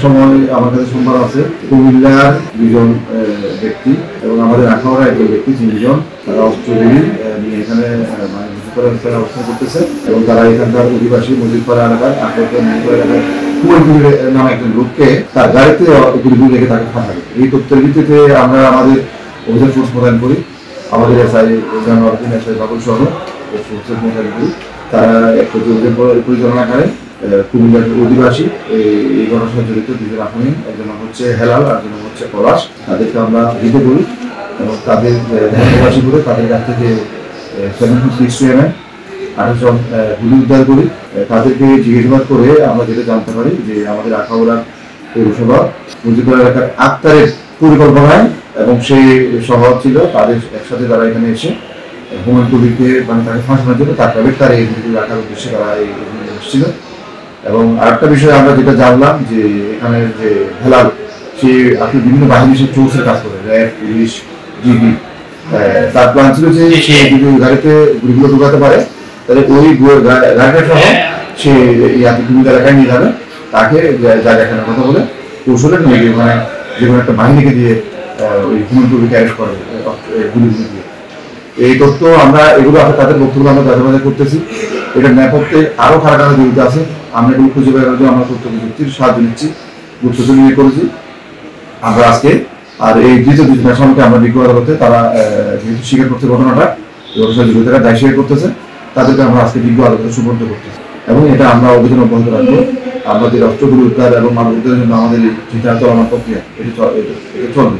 সময় আমার কাছে সংবাদ আছে কুমিল্লার দুজন ব্যক্তি এবং আমাদের আখাউড়া একজন ব্যক্তি, তিনজন তারা অস্ত্রবিহীন নিয়ে এখানে অবস্থান করতেছে এবং তারা এখানকার অধিবাসী মজিদপাড়া এলাকার এলাকায় নামে একজন লোককে তার গাড়িতে গুলি রেখে তাকে ফাঁসাবে। এই তথ্যের ভিত্তিতে আমরা আমাদের অভিযান ফোর্স মোতায়েন করি, আমাদের এসআই বাবুল সহ ফোর্সের মোতায়েন করি। তারা একটা অভিযান পরিচালনা করেন কুমিল্লার অধিবাসী এই ঘটনার সাথে জড়িত দুজন আসামি, একজন হচ্ছে হেলাল আর একজন হচ্ছে পলাশ। তাদেরকে আমরা ভিডিও করি এবং তাদের অধিবাসী করে তাদের কাছ থেকে 7.62 mm 28 গুলি উদ্ধার করি। তাদেরকে জিজ্ঞাসাবাদ করে আমরা যেটা জানতে পারি যে আমাদের আখাউড়া পৌরসভা মজিদপাড়া এলাকার আক্তারের পরিকল্পনায় এবং সেই শহর ছিল তাদের একসাথে তারা এখানে এসে হুমায়ুন কবিরকে মানে তাকে ফাঁসানোর জন্য তার তার এই রাখার উদ্দেশ্যে তারা এসেছিল। এবং আরেকটা বিষয় আমরা যেটা জানলাম যে এখানে যে হেলাল সে আপনি বিভিন্ন বাহিনীর সাথে চৌসের কাজ করে, র্যাব, পুলিশ, জিবি। তার প্ল্যান ছিল যে সে যদি গাড়িতে গুলিগুলো ঢুকাতে পারে তাহলে ওই গাড়িটা সহ সে কুমিল্লা এলাকায় নিয়ে যাবে, তাকে জায়গা দেখানোর কথা বলে কৌশলে নিয়ে গিয়ে মানে যে কোনো একটা বাহিনীকে দিয়ে ওই হুমায়ুন কবিরকে অ্যারেস্ট করে গুলিগুলো দিয়ে। এই তথ্য আমরা এগুলো তাদের বক্তব্য আমরা যাচাই করতেছি। এটার নেপথ্যে আরো কারা কারা জড়িত আছে আমরা এগুলো খুঁজে বের করার জন্য আমরা তথ্য প্রযুক্তির সাহায্য নিচ্ছি, গুপ্তচর নিয়ে করেছি আমরা আজকে। আর এই দ্বিতীয় দুজন আসামিকে আমরা বিজ্ঞ আদালতে তারা যেহেতু স্বীকার করছে ঘটনাটা জড়িতরা দায় স্বীকার করতেছে, তাদেরকে আমরা আজকে বিজ্ঞ আদালতে সুপর্দ করতেছি এবং এটা আমরা অভিযান অব্যাহত রাখবো। আমাদের অস্ত্রগুলো উদ্ধার এবং মানব উদ্ধারের জন্য আমাদের এই চিন্তা চলমান প্রক্রিয়া এটা চলবে।